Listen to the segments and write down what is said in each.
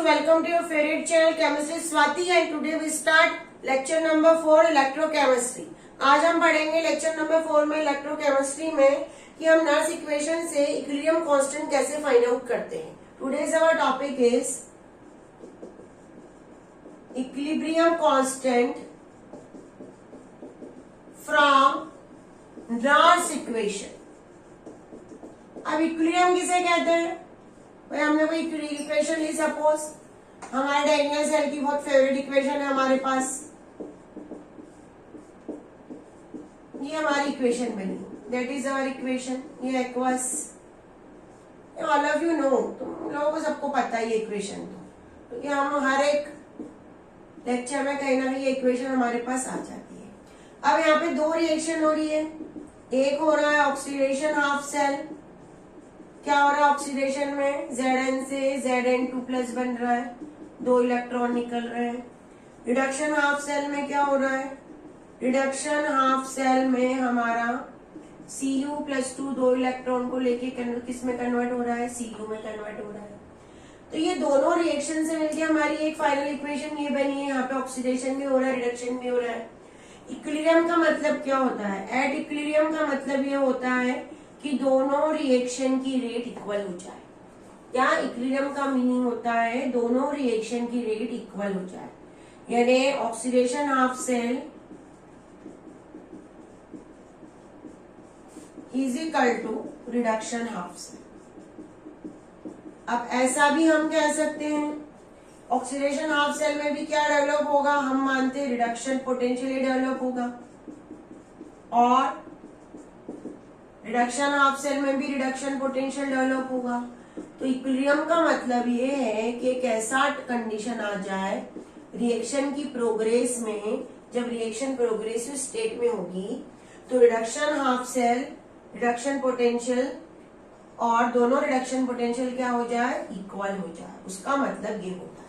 welcome to your favorite channel Chemistry Swati and today we start lecture number 4 electrochemistry. आज हम पढ़ेंगे lecture number 4 में electrochemistry में कि हम नर्स इक्वेशन से इक्विलिब्रियम कांस्टेंट कैसे फाइंड आउट करते हैं। Today's our topic is equilibrium constant from Nernst equation. अब इक्विलिब्रियम किसे कहते हैं भाई? हमने कोई इक्वेशन ली, सपोज हमारे डायगोनल सेल की बहुत फेवरेट इक्वेशन है हमारे पास, ये हमारी इक्वेशन बनी, दैट इज आवर इक्वेशन। ये aqueous, all of you know, तुम लोगों को सबको पता है ये इक्वेशन, तो क्योंकि हम हर एक लेक्चर में कहीं ना कहीं ये इक्वेशन हमारे पास आ जाती है। अब यहाँ पे दो रिएक्शन हो रही है, एक हो रहा है ऑक्सीडेशन हाफ सेल। क्या हो रहा है ऑक्सीडेशन में? Zn से Zn2+ बन रहा है, 2 इलेक्ट्रॉन निकल रहे हैं। रिडक्शन हाफ सेल में क्या हो रहा है? रिडक्शन हाफ सेल में हमारा Cu+2 2 इलेक्ट्रॉन को लेके किस में कन्वर्ट हो रहा है? Cu में कन्वर्ट हो रहा है। तो ये दोनों रिएक्शन से मिलके हमारी एक फाइनल इक्वेशन ये बनी है। यहाँ पे ऑक्सीडेशन भी हो रहा है, रिडक्शन भी हो रहा है। इक्विलिब्रियम का मतलब क्या होता है? एट इक्विलिब्रियम का मतलब ये होता है कि दोनों रिएक्शन की रेट इक्वल हो जाए। क्या इक्विलिब्रियम का मीनिंग होता है? दोनों रिएक्शन की रेट इक्वल हो जाए, यानी oxidation half cell is equal to reduction half cell. अब ऐसा भी हम कह सकते हैं, ऑक्सीडेशन हाफ सेल में भी क्या डेवलप होगा? हम मानते हैं रिडक्शन पोटेंशियल डेवलप होगा, और रिडक्शन हाफ सेल में भी रिडक्शन पोटेंशियल डेवलप होगा। तो इक्विलिब्रियम का मतलब ये है कि एक ऐसा कंडीशन आ जाए रिएक्शन की प्रोग्रेस में, जब रिएक्शन प्रोग्रेसिव स्टेट में होगी तो reduction half cell, reduction potential और दोनों रिडक्शन पोटेंशियल क्या हो जाए? इक्वल हो जाए। उसका मतलब ये होता है,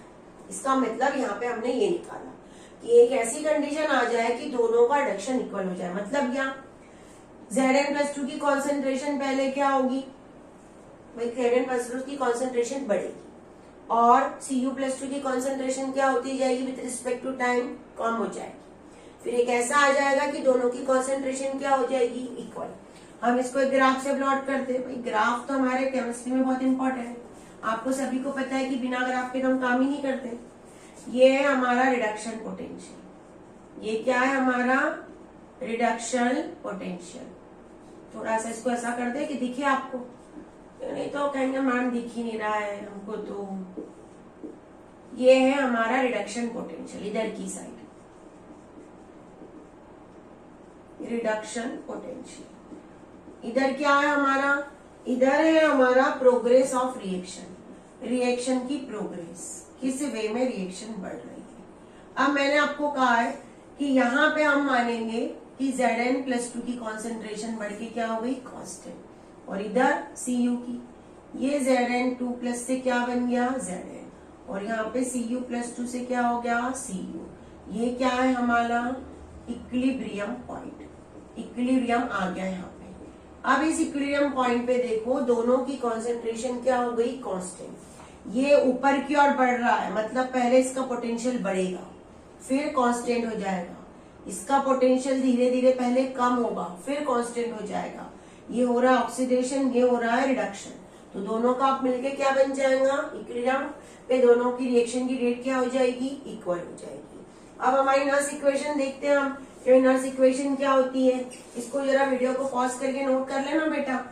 इसका मतलब यहाँ पे हमने ये निकाला कि एक ऐसी कंडीशन आ जाए कि दोनों का रिडक्शन इक्वल हो जाए। मतलब क्या? Zn+2 की कॉन्सेंट्रेशन पहले क्या होगी भाई? Zn+2 की कॉन्सेंट्रेशन बढ़ेगी और Cu+2 की कॉन्सेंट्रेशन क्या होती जाएगी विद रिस्पेक्ट टू टाइम? कम हो जाएगी। फिर एक ऐसा आ जाएगा कि दोनों की कॉन्सेंट्रेशन क्या हो जाएगी? इक्वल। हम इसको एक ग्राफ से प्लॉट करते हैं। भाई ग्राफ तो हमारे केमिस्ट्री में बहुत इंपॉर्टेंट है, आपको सभी को पता है कि बिना ग्राफ के तो हम काम ही नहीं करते। ये है हमारा रिडक्शन पोटेंशियल, ये क्या है हमारा? Reduction potential. थोड़ा सा इसको ऐसा कर दे कि दिखे आपको, नहीं तो कहेंगे मैम दिख ही नहीं रहा है हमको। तो ये है हमारा रिडक्शन पोटेंशियल, इधर की साइड रिडक्शन पोटेंशियल। इधर क्या है हमारा? इधर है हमारा प्रोग्रेस ऑफ रिएक्शन, रिएक्शन की प्रोग्रेस, किस वे में रिएक्शन बढ़ रही है। अब मैंने आपको कहा है कि यहाँ पे हम मानेंगे कि Zn+2 की कॉन्सेंट्रेशन बढ़ के क्या हो गई? कांस्टेंट, और इधर Cu की, ये Zn2+ से क्या बन गया? Zn, और यहाँ पे Cu+2 से क्या हो गया? Cu। ये क्या है हमारा? इक्विलिब्रियम पॉइंट, इक्विलिब्रियम आ गया यहाँ पे। अब इस इक्विलिब्रियम पॉइंट पे देखो, दोनों की कॉन्सेंट्रेशन क्या हो गई? कांस्टेंट। ये ऊपर की ओर बढ़ रहा है, मतलब पहले इसका पोटेंशियल बढ़ेगा फिर कांस्टेंट हो जाएगा। इसका पोटेंशियल धीरे धीरे पहले कम होगा फिर कांस्टेंट हो जाएगा। ये हो रहा है ऑक्सीडेशन, ये हो रहा है रिडक्शन, तो दोनों का आप मिलके क्या बन जाएगा? इक्विलिब्रियम पे दोनों की रिएक्शन की रेट क्या हो जाएगी? इक्वल हो जाएगी। अब हमारी नर्स इक्वेशन देखते हैं हम, नर्स इक्वेशन क्या होती है। इसको जरा वीडियो को पॉज करके नोट कर लेना बेटा,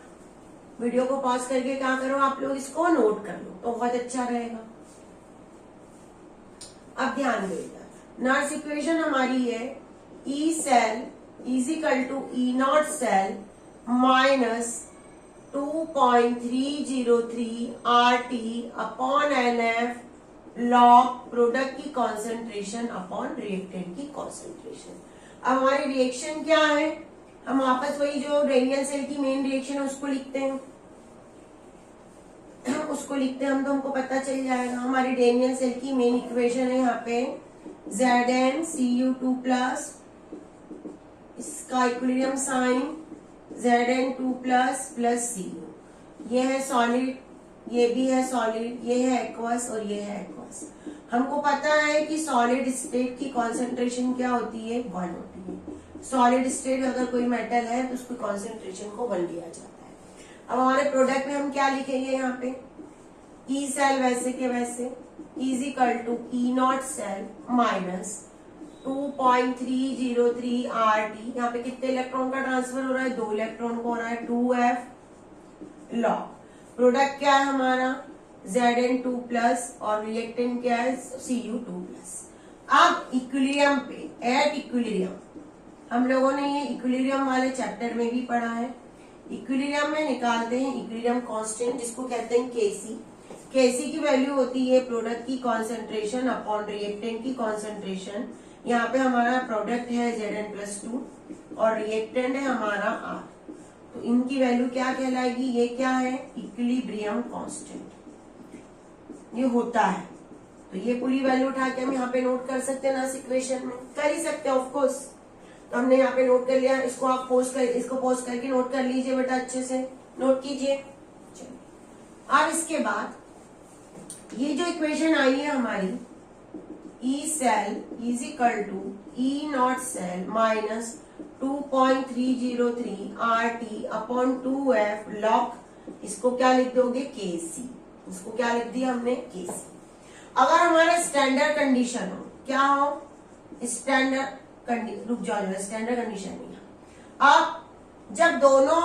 वीडियो को पॉज करके क्या करो आप लोग, इसको नोट कर लो तो बहुत अच्छा रहेगा। अब ध्यान देगा, नर्स इक्वेशन हमारी है E cell is equal to E0 cell minus 2.303 RT upon NF log product की कॉन्सेंट्रेशन अपॉन रिएक्टेंट की कॉन्सेंट्रेशन। अब हमारी रिएक्शन क्या है? हम वापस वही जो रेडियल सेल की मेन रिएक्शन है उसको लिखते हैं, उसको लिखते हैं हम, तो हमको पता चल जाएगा। हमारी रेडियल सेल की मेन इक्वेशन है यहाँ पे Zn इसका इक्विलिब्रियम साइन Zn2+ + Cu। ये है सॉलिड ये भी है सॉलिड, ये है एक्वस और ये है एक्वस। हमको पता है कि सॉलिड स्टेट की कॉन्सेंट्रेशन क्या होती है, 1 होती है। सॉलिड स्टेट अगर कोई मेटल है तो उसकी कॉन्सेंट्रेशन को 1 लिया जाता है। अब हमारे प्रोडक्ट में हम क्या लिखेंगे, यहाँ पे ई सेल वैसे के वैसे is equal to E not cell minus 2.303 RT। यहाँ पे कितने इलेक्ट्रॉन का ट्रांसफर हो रहा है, 2 इलेक्ट्रॉन को हो रहा है, 2F लॉग। प्रोडक्ट क्या है हमारा, Zn2 प्लस और रिएक्टेंट क्या है, Cu2 प्लस। अब इक्विलिब्रियम पे, एट इक्विलिब्रियम, हम लोगों ने ये इक्विलिब्रियम वाले चैप्टर में भी पढ़ा है। इक्विलिब्रियम में निकालते हैं इक्विलिब्रियम कांस्टेंट, जिसको कहते हैं Kc। Kc की वैल्यू होती है प्रोडक्ट की कॉन्सेंट्रेशन अपॉन रिएक्टेंट की कॉन्सेंट्रेशन। यहाँ पे हमारा प्रोडक्ट है Zn+2 और रिएक्टेंट है हमारा R, तो इनकी वैल्यू क्या कहलाएगी, ये क्या है, इक्विलिब्रियम कांस्टेंट ये होता है। तो ये पूरी वैल्यू उठा के हम यहाँ पे नोट कर सकते हैं ना, इक्वेशन में कर ही सकते हैं ऑफ कोर्स। तो हमने यहाँ पे नोट कर लिया, इसको आप इसको पोस्ट करके नोट कर लीजिए बेटा, अच्छे से नोट कीजिए। चलिए अब इसके बाद ये जो इक्वेशन आई है हमारी, E cell is equal to E not cell minus 2.303 RT upon 2F log, इसको क्या लिख दोगे, Kc। इसको क्या लिख दिया हमने, Kc। अगर हमारा स्टैंडर्ड कंडीशन हो, क्या हो, स्टैंडर्ड कंडीशन, रुक जाओ, स्टैंडर्ड कंडीशन नहीं है। अब जब दोनों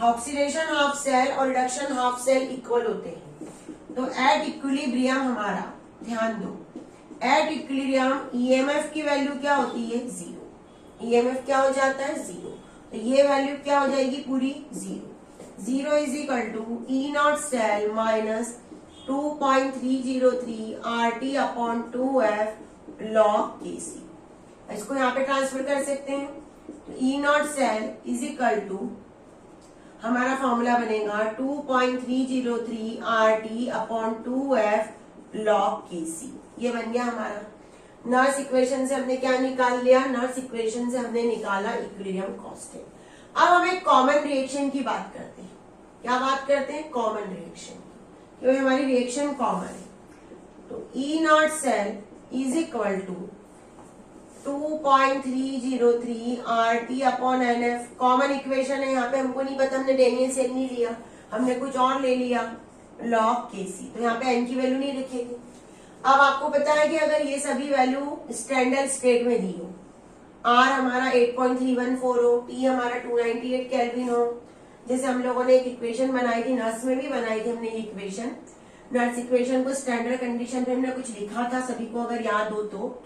ऑक्सीडेशन हाफ सेल और रिडक्शन हाफ सेल इक्वल होते हैं तो एट इक्विलिब्रियम हमारा, ध्यान दो, एट इक्विलिब्रियम ईएमएफ की वैल्यू क्या होती है, 0। ईएमएफ क्या हो जाता है, 0। तो ये वैल्यू क्या हो जाएगी पूरी, 0। 0 is equal to E not cell minus 2.303 RT upon 2F log Kc। इसको यहाँ पे ट्रांसफर कर सकते हैं, तो E not cell is equal to हमारा फॉर्मूला बनेगा 2.303 RT upon 2F log Kc। ये बन गया हमारा। नर्स इक्वेशन से हमने क्या निकाल लिया, नर्स इक्वेशन से हमने निकाला इक्विलिब्रियम कांस्टेंट। अब हम एक कॉमन रिएक्शन की बात करते हैं। क्या बात करते हैं, कॉमन रिएक्शन की, क्योंकि हमारी रिएक्शन कॉमन है। तो E not cell is equal to 2.303 RT upon NF, common equation है, यहाँ पे हमको नहीं पता, हमने डेनियल सेल नहीं लिया, हमने कुछ और ले लिया, लॉग Kc। तो यहाँ पे n की वैल्यू नहीं लिखेगी। अब आपको पता है कि अगर ये सभी वैल्यू स्टैंडर्ड स्टेट में दी हो, R हमारा 8.314 हो, T हमारा 298 केल्विन हो, जैसे हम लोगों ने एक इक्वेशन बनाई थी, नर्स में भी बनाई थी हमने ये इक्वेशन। नर्स इक्वेशन को स्टैंडर्ड कंडीशन में हमने कुछ लिखा था, सभी को अगर याद हो तो।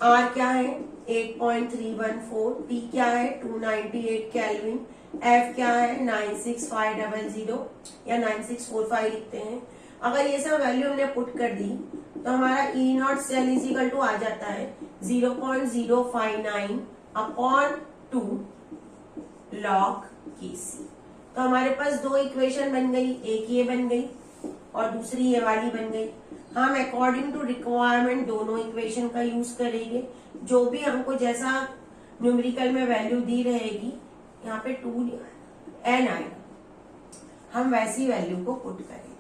R क्या है 8.314, T क्या है 298 केल्विन, F क्या है 96500 या 9645 लिखते हैं। अगर ये सब वैल्यू हमने पुट कर दी तो हमारा E not cell is equal to आ जाता है 0.059 अपॉन 2 लॉग Kc। तो हमारे पास दो इक्वेशन बन गई, एक ये बन गई और दूसरी ये वाली बन गई। हम अकॉर्डिंग टू रिक्वायरमेंट दोनों इक्वेशन का यूज करेंगे, जो भी हमको जैसा न्यूमेरिकल में वैल्यू दी रहेगी, यहाँ पे 2n आएगा, हम वैसी वैल्यू को पुट करेंगे।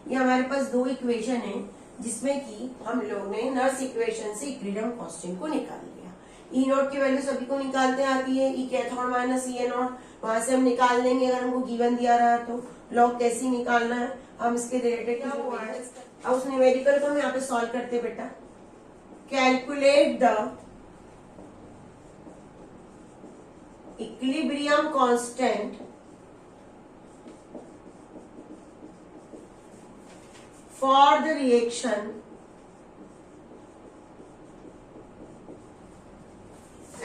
ये हमारे पास दो इक्वेशन है जिसमें कि हम लोग ने नर्स इक्वेशन से इक्विलिब्रियम कांस्टेंट को निकाल लिया। ई नॉट की वैल्यू सभी को निकालते आती है, ई cathode minus E A not, वहां से हम निकाल लेंगे अगर हमको गिवन दिया रहा तो। लॉग कैसे निकालना है, हम इसके रिलेटेड क्या हुआ है, अब उस न्यूमेरिकल को हम यहाँ पे सॉल्व करते बेटा। Calculate the equilibrium constant for the reaction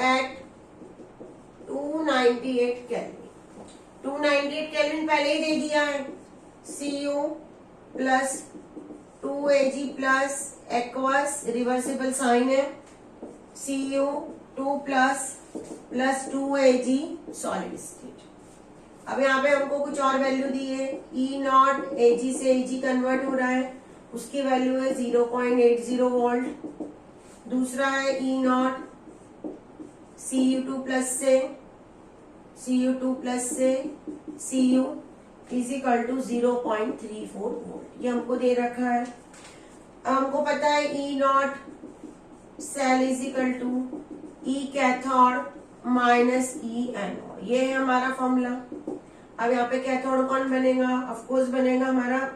at 298 Kelvin। 298 Kelvin पहले ही दे दिया है, Cu plus 2Ag plus aqueous reversible sign है, Cu2 plus 2Ag solid state. अब यहाँ पे हमको कुछ और वैल्यू दी है, ई नॉट Ag से Ag कन्वर्ट हो रहा है, उसकी वैल्यू है 0.80 वोल्ट। दूसरा है ई नॉट Cu2 प्लस से Cu is equal to 0.34 volt, ये हमको दे रखा है। हमको पता है E not cell is equal to E cathode minus E anode, ये है हमारा फॉर्मूला। अब यहाँ पे कैथोड कौन बनेगा, ऑफ कोर्स बनेगा हमारा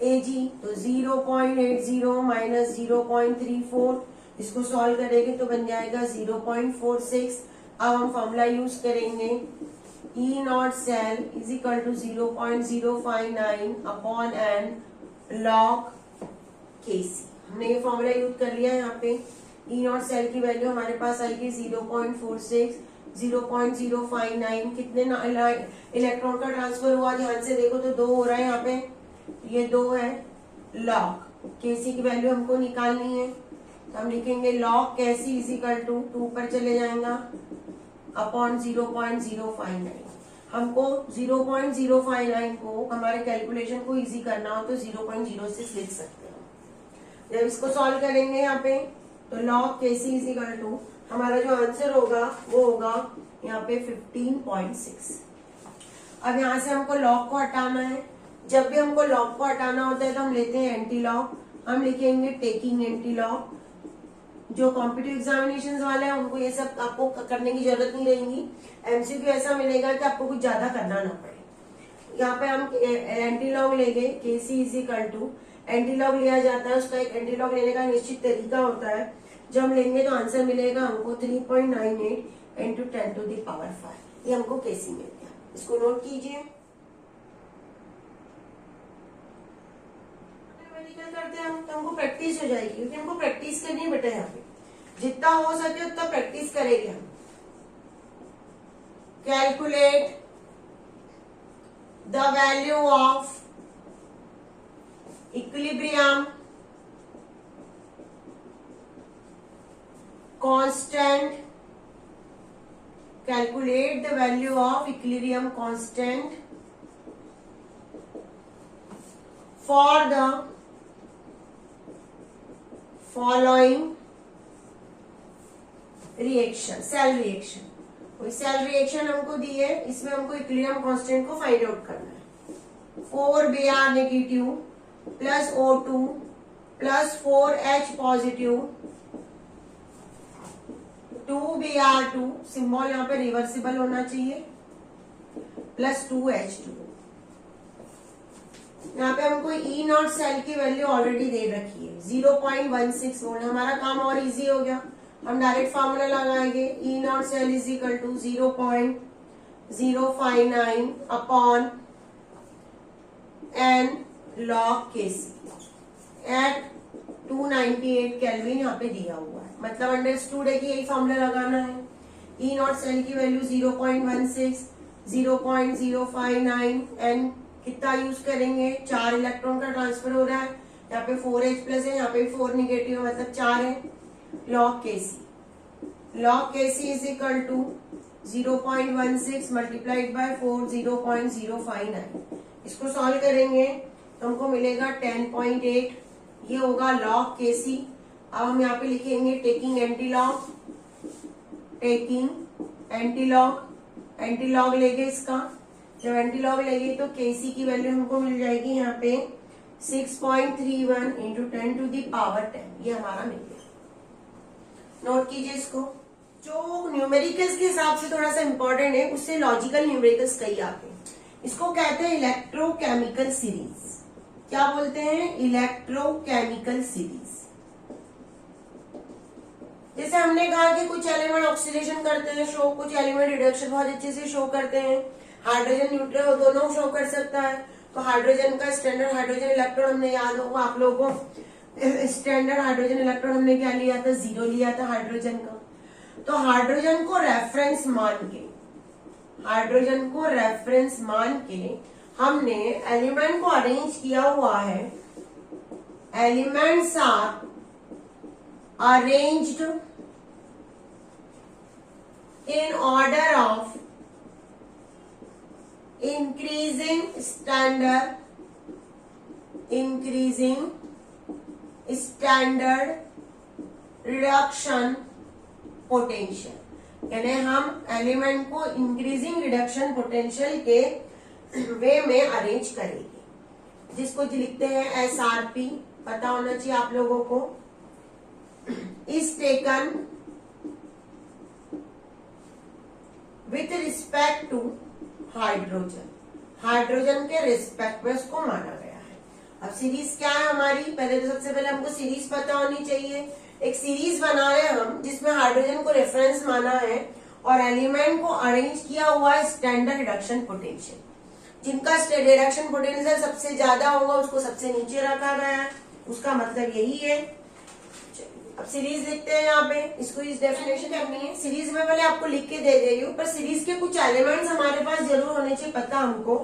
Ag, तो 0.80 माइनस 0.34, इसको सॉल्व करेंगे तो बन जाएगा 0.46। अब हम फॉर्मूला यूज करेंगे E not cell is equal to 0.059 upon N log KC. हमने ये फॉर्मूला यूज कर लिया है। यहाँ पे ई नॉट सेल की वैल्यू हमारे पास आएगी 0.46, 0.059, कितने इलेक्ट्रॉन का ट्रांसफर हुआ, ध्यान से देखो तो 2 हो रहा है यहाँ पे, ये 2 है। लॉग केसी की वैल्यू हमको निकालनी है, तो हम लिखेंगे log KC is equal to 2 पर चले जाएगा अपॉन 0.059। हमको 0.059 को हमारे कैलकुलेशन को इजी करना हो तो 0.06 लिख सकते हैं। जब इसको सॉल्व करेंगे यहाँ पे तो log KC is equal to हमारा जो आंसर होगा वो होगा यहाँ पे 15.6। अब यहाँ से हमको लॉग को हटाना है। जब भी हमको लॉग को हटाना होता है तो हम लेते हैं एंटी लॉग, हम लिखेंगे टेकिंग एंटी लॉग। जो कॉम्पिटिटिव एग्जामिनेशन वाले हैं उनको ये सब आपको करने की जरूरत नहीं रहेगी। एमसीक्यू ऐसा मिलेगा कि आपको कुछ ज्यादा करना ना पड़े। यहाँ पे हम एंटी लॉग लेंगे, KC is equal to antilog लिया जाता है, उसका एक एंटी लॉग लेने का निश्चित तरीका होता है। जब हम लेंगे तो आंसर मिलेगा हमको 3.98 इंटू 10 टू द पावर 5, ये हमको केसी मिल गया। इसको नोट कीजिए। करते हैं हम तो हमको प्रैक्टिस हो जाएगी, क्योंकि हमको प्रैक्टिस करनी है बेटा। यहाँ पे जितना हो सके उतना प्रैक्टिस करेंगे हम। Calculate the value of equilibrium constant, calculate the value of equilibrium constant for the following reaction, cell reaction. कोई सेल रिएक्शन हमको दी है, इसमें हमको इक्विलिब्रियम कांस्टेंट को फाइंड आउट करना है। 4Br negative plus O2 plus 4H positive 2Br2, symbol यहाँ पे रिवर्सिबल होना चाहिए, प्लस 2H2। यहाँ पे हमको ई नॉट सेल की वैल्यू ऑलरेडी दे रखी है 0.16 वोल्ट। हमारा काम और इजी हो गया, हम डायरेक्ट फॉर्मूला लगाएंगे E not cell is equal to 0.059 upon N log KC at 298 kelvin यहाँ पे दिया हुआ है। मतलब अंडरस्टूड है कि यही फॉर्मूला लगाना है। ई नॉट सेल की वैल्यू 0.16, 0.059 एन कितना यूज करेंगे, 4 इलेक्ट्रॉन का ट्रांसफर हो रहा है। यहाँ पे 4H प्लस है, यहाँ पे 4 निगेटिव है, मतलब 4 है। Log KC is equal to 0.16 multiplied by 4, 0.059। इसको सॉल्व करेंगे तो हमको मिलेगा 10.8, ये होगा लॉग केसी। अब हम यहाँ पे लिखेंगे taking anti log, taking anti log, anti log लेंगे इसका। जब एंटी लॉग लेंगे तो केसी की वैल्यू हमको मिल जाएगी यहाँ पे 6.31 इंटू 10 टू दी पावर 10, ये हमारा मिल गया। नोट कीजिए इसको। जो न्यूमेरिकल्स के हिसाब से थोड़ा सा इंपॉर्टेंट है, उससे लॉजिकल न्यूमेरिकल्स कई आते हैं। इसको कहते हैं इलेक्ट्रोकेमिकल सीरीज। क्या बोलते हैं, इलेक्ट्रोकेमिकल सीरीज। जैसे हमने कहा कि कुछ एलिमेंट ऑक्सीडेशन करते हैं शो, कुछ एलिमेंट रिडक्शन बहुत अच्छे से शो करते हैं। हाइड्रोजन न्यूट्रल दोनों शो कर सकता है। तो हाइड्रोजन का स्टैंडर्ड हाइड्रोजन इलेक्ट्रॉन हमने याद होगा आप लोगों को, स्टैंडर्ड हाइड्रोजन इलेक्ट्रॉन हमने क्या लिया था, 0 लिया था हाइड्रोजन का। तो हाइड्रोजन को रेफरेंस मान के हमने एलिमेंट को अरेंज किया हुआ है। Elements are arranged in order of increasing standard reduction potential, यानी हम एलिमेंट को इंक्रीजिंग रिडक्शन पोटेंशियल के वे में अरेंज करेगी, जिसको लिखते हैं SRP, पता होना चाहिए आप लोगों को। Is taken with respect to hydrogen, hydrogen के रिस्पेक्ट में उसको माना गया है। अब सीरीज क्या है हमारी, पहले तो सबसे पहले हमको सीरीज पता होनी चाहिए। एक सीरीज बना रहे हैं हम जिसमें हाइड्रोजन को रेफरेंस माना है और एलिमेंट को अरेंज किया हुआ है स्टैंडर्ड रिडक्शन पोटेंशियल। जिनका रिडक्शन पोटेंशियल सबसे ज्यादा होगा उसको सबसे नीचे रखा गया है, उसका मतलब यही है। अब सीरीज लिखते हैं यहाँ पे, इसको इस डेफिनेशन करनी है। सीरीज में पहले आपको लिख के दे रही हूँ, पर सीरीज के कुछ एलिमेंट्स हमारे पास जरूर होने चाहिए पता हमको।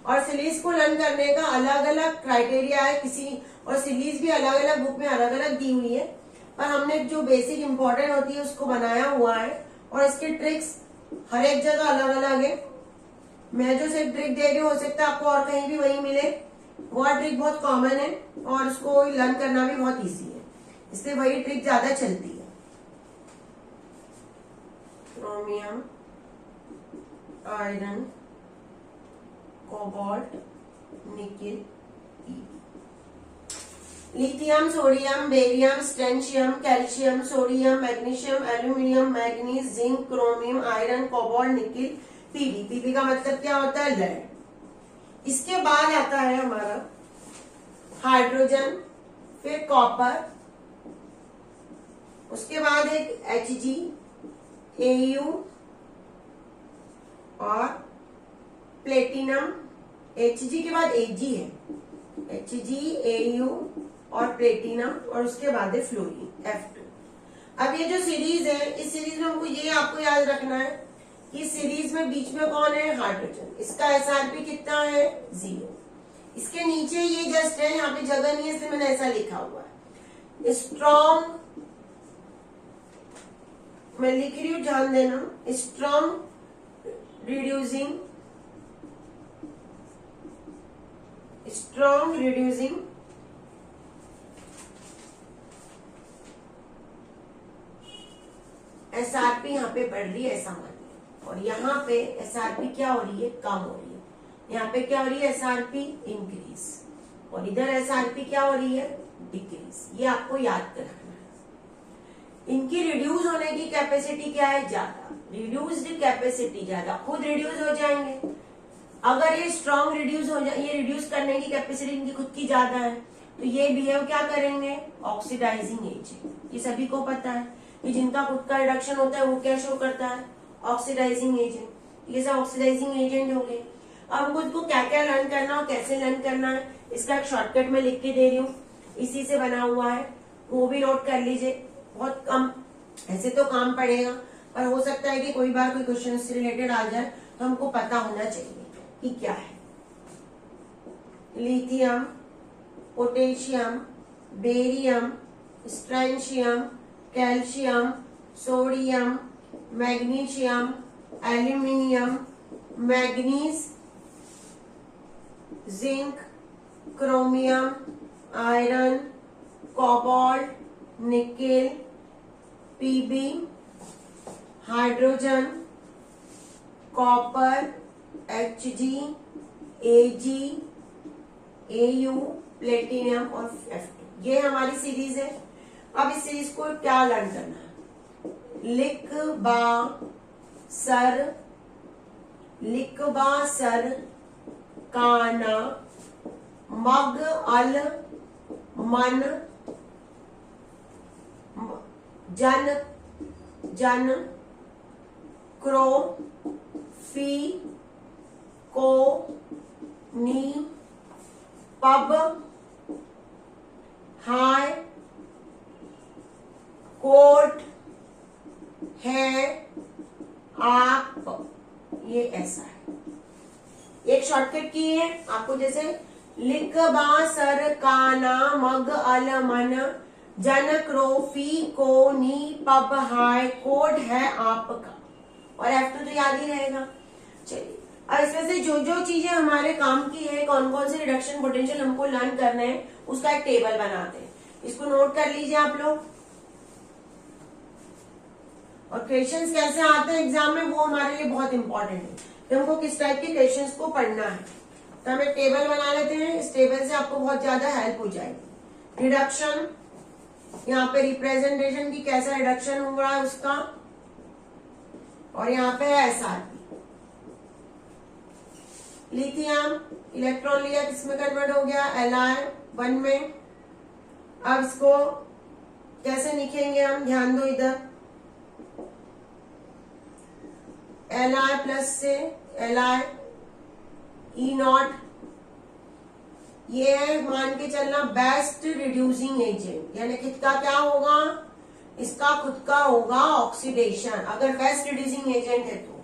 और सीरीज को लर्न करने का अलग अलग क्राइटेरिया है किसी, और सीरीज भी अलग अलग बुक में अलग अलग दी हुई है, पर हमने जो बेसिक इंपॉर्टेंट होती है उसको बनाया हुआ है। और इसके ट्रिक्स हर एक जगह अलग अलग है। मैं जो सिर्फ ट्रिक दे रही हूँ, हो सकता है आपको और कहीं भी वही मिले। वो ट्रिक बहुत कॉमन है और उसको लर्न करना भी बहुत इजी है, इसलिए वही ट्रिक ज्यादा चलती है। Chromium, iron, cobalt, nickel, lithium, sodium, barium, strontium, calcium, sodium, magnesium, aluminium, manganese, zinc, chromium, iron, cobalt, nickel, PB. PB का मतलब क्या होता है, लेड। इसके बाद आता है हमारा हाइड्रोजन, फिर कॉपर, उसके बाद एक Hg, Au और प्लेटिनम। Hg के बाद Ag है, Hg, Au और प्लेटिनम, और उसके बाद है फ्लोरीन, F2। अब ये जो सीरीज है, इस सीरीज में हमको ये आपको याद रखना है कि सीरीज में बीच में कौन है, हाइड्रोजन। इसका SRP कितना है, 0। इसके नीचे ये जस्ट है, यहाँ पे जगह नहीं है इसलिए मैंने ऐसा लिखा हुआ है। स्ट्रॉन्ग, मैं लिख रही हूं ध्यान देना, strong reducing, strong reducing SRP यहाँ पे बढ़ रही है ऐसा मानिए, और यहाँ पे SRP क्या हो रही है, कम हो रही है। यहाँ पे क्या हो रही है, SRP इंक्रीज, और इधर SRP क्या हो रही है, डिक्रीज। ये आपको याद रखना है। इनकी रिड्यूस होने की कैपेसिटी क्या है, ज्यादा। रिड्यूस्ड कैपेसिटी ज्यादा, खुद रिड्यूस हो जाएंगे। अगर ये स्ट्रॉन्ग रिड्यूस हो जाए, ये रिड्यूस करने की कैपेसिटी इनकी खुद की ज्यादा है, तो ये बिहेव क्या करेंगे, ऑक्सीडाइजिंग एजेंट। ये सभी को पता है कि जिनका खुद का रिडक्शन होता है वो क्या शो करता है, ऑक्सीडाइजिंग एजेंट। ये सब ऑक्सीडाइजिंग एजेंट हो गए। अब हमको इसको क्या क्या लर्न करना है, कैसे लर्न करना है, इसका एक शॉर्टकट में लिख के दे रही हूँ, इसी से बना हुआ है, वो भी नोट कर लीजिए। बहुत कम ऐसे तो काम पड़ेगा, पर हो सकता है कि कोई बार कोई क्वेश्चन से रिलेटेड आ जाए, तो हमको पता होना चाहिए कि क्या है। Lithium, potassium, barium, strontium, calcium, sodium, magnesium, aluminium, manganese, zinc, chromium, iron, cobalt, nickel, PB, hydrogen, copper, Hg, Ag, Au, platinum और F2। ये हमारी सीरीज है। अब इस सीरीज को क्या लर्न करना है, लिख बा सर, काना, मग, अल, मन, जन, क्रो, फी, को, नी, पब, हाय, कोट, है, आप। ये ऐसा है, एक शॉर्टकट की है आपको, जैसे लिख बा सर, काना, मग, अल, मन, जन, क्रो, फी, को, नी, पब, हाय, कोड है आपका, और F2 तो याद ही रहेगा। चलिए, अब इसमें से जो जो चीजें हमारे काम की है, कौन कौन से रिडक्शन पोटेंशियल हमको लर्न करना है, उसका एक टेबल बनाते हैं। इसको नोट कर लीजिए आप लोग। और क्वेश्चंस कैसे आते हैं एग्जाम में, वो हमारे लिए बहुत इंपॉर्टेंट है कि हमको किस टाइप के क्वेश्चंस को पढ़ना है। तो हम एक टेबल बना लेते हैं, इस टेबल से आपको बहुत ज्यादा हेल्प हो जाएगी। रिडक्शन, यहाँ पे रिप्रेजेंटेशन की कैसा रिडक्शन हो रहा है उसका, और यहाँ पे है एसआरपी। लिथियम इलेक्ट्रॉन लिया, किसमें कन्वर्ट हो गया, Li1 में। अब इसको कैसे लिखेंगे हम, ध्यान दो इधर, Li प्लस से Li E0, ये है मान के चलना बेस्ट रिड्यूसिंग एजेंट, यानी खुद का क्या होगा, इसका खुद का होगा ऑक्सीडेशन, अगर बेस्ट रिड्यूसिंग एजेंट है तो।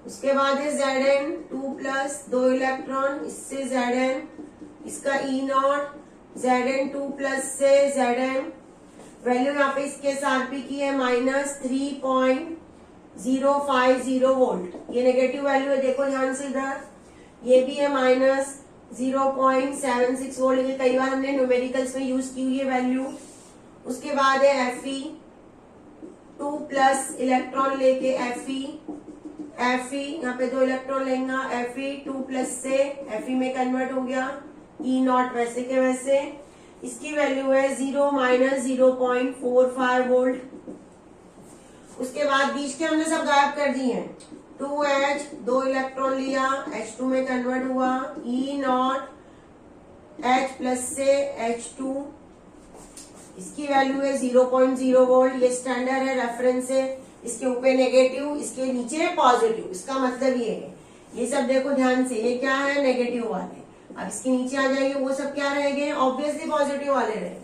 उसके बाद है Zn2 प्लस 2 इलेक्ट्रॉन, इससे Zn, इसका E0, Zn2 प्लस से Zn, वैल्यू यहाँ पे इसके एसआरपी की है -3.050 वोल्ट, ये नेगेटिव वैल्यू है, देखो ध्यान से इधर, ये भी है -0.76 वोल्ट, ये कई बार हमने न्यूमेरिकल्स में यूज की हुई है वैल्यू। उसके बाद है Fe2 प्लस इलेक्ट्रॉन लेके Fe यहाँ पे 2 इलेक्ट्रॉन लेंगे, Fe2 प्लस से Fe में कन्वर्ट हो गया, E0 वैसे के वैसे, इसकी वैल्यू है -0.45 वोल्ट। उसके बाद बीच के हमने सब गायब कर दिए हैं, 2H 2 इलेक्ट्रॉन लिया, H2 में कन्वर्ट हुआ, E0 H प्लस से H2, इसकी वैल्यू है 0.0 वोल्ट, ये स्टैंडर्ड है, रेफरेंस है, इसके ऊपर नेगेटिव, इसके नीचे पॉजिटिव, इसका मतलब ये है, ये सब देखो ध्यान से, ये क्या है, नेगेटिव वाले। अब इसके नीचे आ जाइए, वो सब क्या रहेंगे, ऑब्वियसली पॉजिटिव वाले रहेंगे।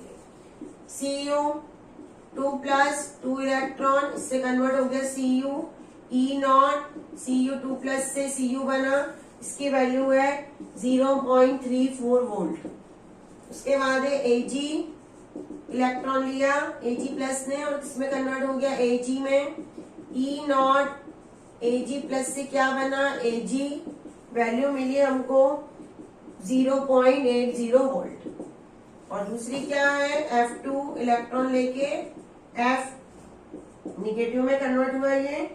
Cu2 प्लस 2 इलेक्ट्रॉन, इससे कन्वर्ट हो गया Cu, E0, Cu2 प्लस से Cu बना, इसकी वैल्यू है 0.34 वोल्ट। उसके बाद है Ag, इलेक्ट्रॉन लिया Ag प्लस ने और इसमें कन्वर्ट हो गया Ag में, E0 Ag प्लस से क्या बना, Ag, वैल्यू मिली हमको 0.80 वोल्ट। और दूसरी क्या है, F2 इलेक्ट्रॉन लेके F निगेटिव में कन्वर्ट हुआ, ये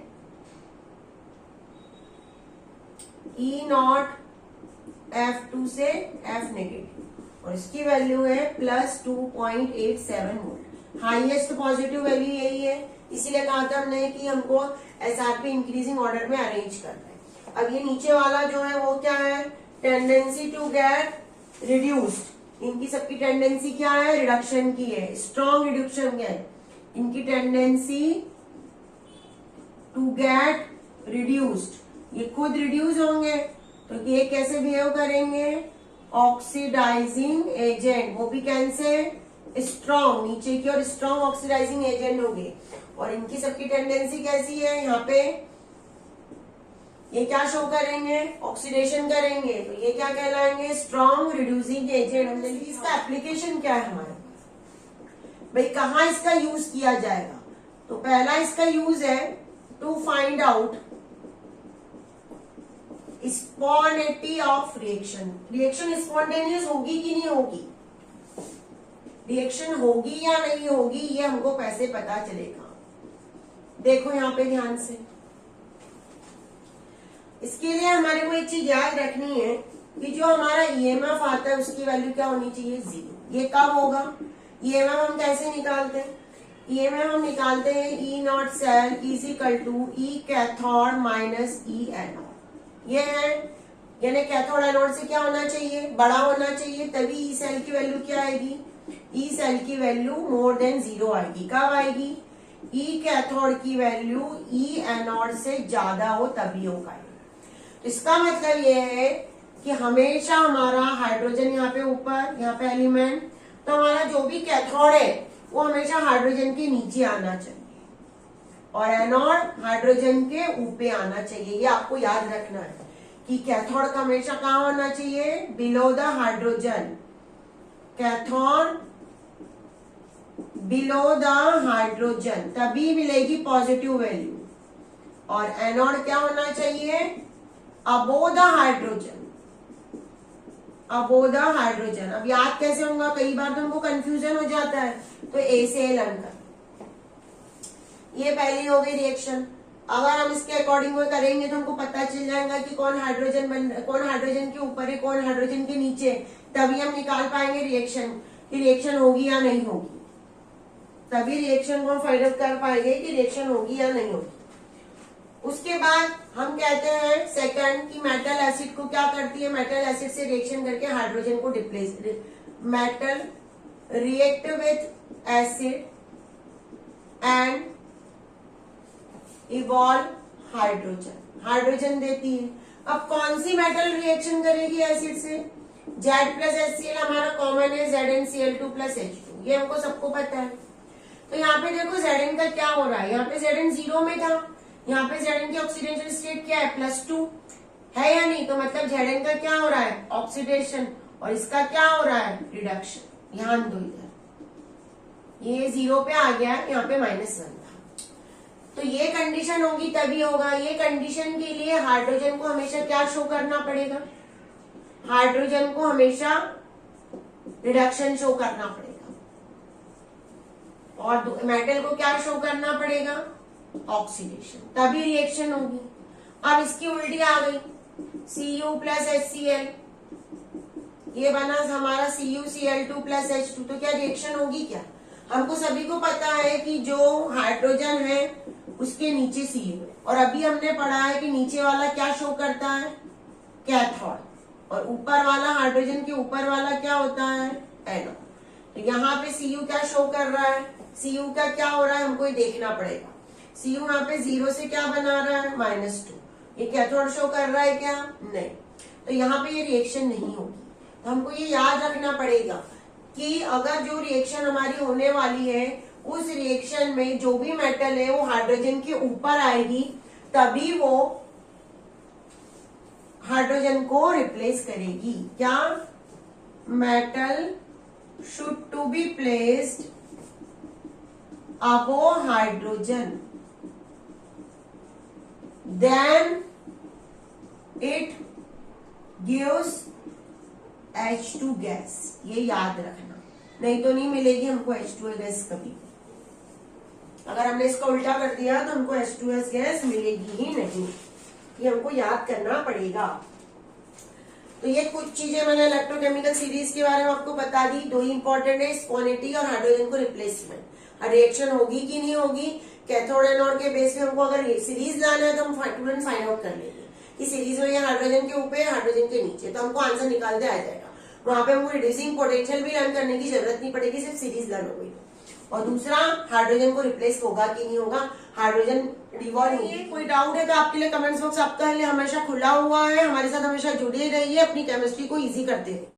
E0 F2 से F नेगेटिव, और इसकी वैल्यू है +2.87 वोल्ट। हाईएस्ट पॉजिटिव वैल्यू यही है, इसीलिए कहा था हमने कि हमको एसआरपी इंक्रीजिंग ऑर्डर में अरेंज करना है। अब ये नीचे वाला जो है वो क्या है, टेंडेंसी टू गेट रिड्यूस्ड, इनकी सबकी टेंडेंसी क्या है, रिडक्शन की है, स्ट्रॉन्ग रिडक्शन क्या है, इनकी टेंडेंसी टू गेट रिड्यूस्ड, ये खुद रिड्यूस होंगे, तो ये कैसे बिहेव करेंगे, ऑक्सीडाइजिंग एजेंट, वो भी कैसे, स्ट्रॉन्ग, नीचे की और स्ट्रॉन्ग ऑक्सीडाइजिंग एजेंट होंगे। और इनकी सबकी टेंडेंसी कैसी है, यहाँ पे ये क्या शो करेंगे, ऑक्सीडेशन करेंगे, तो ये क्या कहलाएंगे, स्ट्रॉन्ग रिड्यूसिंग एजेंट। इसका एप्लीकेशन क्या है हमारे, भाई कहाँ इसका यूज किया जाएगा, तो पहला इसका यूज है to find out spontaneity of reaction, reaction spontaneous होगी कि नहीं होगी, रिएक्शन होगी या नहीं होगी, ये हमको कैसे पता चलेगा। देखो यहाँ पे ध्यान से, इसके लिए हमारे को एक चीज याद रखनी है कि जो हमारा ईएमएफ आता है उसकी वैल्यू क्या होनी चाहिए, 0। ये कब होगा, ईएमएफ हम कैसे निकालते हैं, ईएमएफ हम निकालते हैं E0 cell = E cathode minus E anode, ये है, यानी कैथोड एनोड से क्या होना चाहिए, बड़ा होना चाहिए, तभी ई सेल की वैल्यू क्या आएगी, ई सेल की वैल्यू <0 आएगी। कब आएगी, ई कैथोड की वैल्यू ई एनोड से ज्यादा हो तभी होगा। तो इसका मतलब ये है कि हमेशा हमारा हाइड्रोजन यहाँ पे ऊपर, यहाँ पे एलिमेंट, तो हमारा जो भी कैथोड है वो हमेशा हाइड्रोजन के नीचे आना चाहिए और एनोड हाइड्रोजन के ऊपर आना चाहिए। ये आपको याद रखना है कि कैथोड का हमेशा कहाँ होना चाहिए, below the hydrogen, cathode below the hydrogen, तभी मिलेगी पॉजिटिव वैल्यू, और एनोड क्या होना चाहिए, above the hydrogen, above the hydrogen. अब याद कैसे होगा, कई बार तो हमको कंफ्यूजन हो जाता है, तो ए से लर्न कर। ये पहली हो गई रिएक्शन। अगर हम इसके अकॉर्डिंग में करेंगे तो हमको पता चल जाएगा कि कौन हाइड्रोजन के ऊपर है, कौन हाइड्रोजन के नीचे, तभी हम निकाल पाएंगे रिएक्शन कि रिएक्शन होगी या नहीं होगी। तभी रिएक्शन को हम फाइंड आउट कर पाएंगे कि रिएक्शन होगी या नहीं होगी। उसके बाद हम कहते हैं सेकंड कि मेटल एसिड को क्या करती है, मेटल एसिड से रिएक्शन करके हाइड्रोजन को डिप्लेस, metal react with acid and evolve hydrogen देती है। अब कौन सी मेटल रिएक्शन करेगी एसिड से? Z+HCl हमारा कॉमन है, ZnCl2 + H2, ये हमको सबको पता है। तो यहाँ पे देखो Zn का क्या हो रहा है, यहाँ पे Zn 0 में था, यहाँ पे Zn की ऑक्सीडेशन स्टेट क्या है, +2 है या नहीं, तो मतलब Zn का क्या हो रहा है, ऑक्सीडेशन, और इसका क्या हो रहा है, रिडक्शन। ध्यान दो इधर, ये 0 पे आ गया, यहाँ पे -1 था, तो ये कंडीशन होगी तभी होगा। ये कंडीशन के लिए हाइड्रोजन को हमेशा क्या शो करना पड़ेगा, हाइड्रोजन को हमेशा रिडक्शन शो करना पड़ेगा, और मेटल को क्या शो करना पड़ेगा, ऑक्सीडेशन, तभी रिएक्शन होगी। अब इसकी उल्टी आ गई, Cu + HCl, ये बना हमारा CuCl2 + H2, तो क्या रिएक्शन होगी क्या? हमको सभी को पता है कि जो हाइड्रोजन है उसके नीचे Cu है, और अभी हमने पढ़ा है कि नीचे वाला क्या शो करता है, कैथोड, और ऊपर वाला हाइड्रोजन के ऊपर वाला क्या होता है, एनोड। तो यहाँ पे Cu क्या शो कर रहा है, Cu का क्या हो रहा है हमको ये देखना पड़ेगा। Cu यहाँ पे 0 से क्या बना रहा है, -2, ये कैथोड शो कर रहा है क्या, नहीं, तो यहाँ पे ये रिएक्शन नहीं होगी। तो हमको ये याद रखना पड़ेगा कि अगर जो रिएक्शन हमारी होने वाली है उस रिएक्शन में जो भी मेटल है वो हाइड्रोजन के ऊपर आएगी, तभी वो हाइड्रोजन को रिप्लेस करेगी। क्या, metal should to be placed above hydrogen then it gives H2 gas, ये याद रखना, नहीं तो नहीं मिलेगी हमको H2 गैस कभी। अगर हमने इसका उल्टा कर दिया तो हमको H2S गैस मिलेगी ही नहीं, ये हमको याद करना पड़ेगा। तो ये कुछ चीजें मैंने इलेक्ट्रोकेमिकल सीरीज के बारे में आपको बता दी। दो ही इंपॉर्टेंट है, स्पोनिटी और हाइड्रोजन को रिप्लेसमेंट। रिएक्शन होगी कि नहीं होगी, कैथोड एनोड के बेस पे हमको अगर सीरीज लाना है तो हम तुरंत फाइंड आउट कर लेंगे कि सीरीज में ये हाइड्रोजन के ऊपर, हाइड्रोजन के नीचे, तो हमको आंसर निकालते आ जाएगा। वहां पे हमको रिड्यूसिंग पोटेंशियल भी लर्न करने की जरूरत नहीं पड़ेगी, सिर्फ सीरीज लर्न होगी। और दूसरा, हाइड्रोजन को रिप्लेस होगा कि नहीं होगा, हाइड्रोजन डिवॉल्व होगी। कोई डाउट है तो आपके लिए कमेंट्स बॉक्स आपका लिए हमेशा खुला हुआ है, हमारे साथ हमेशा जुड़े रहिए, अपनी केमिस्ट्री को इजी करते रहिए।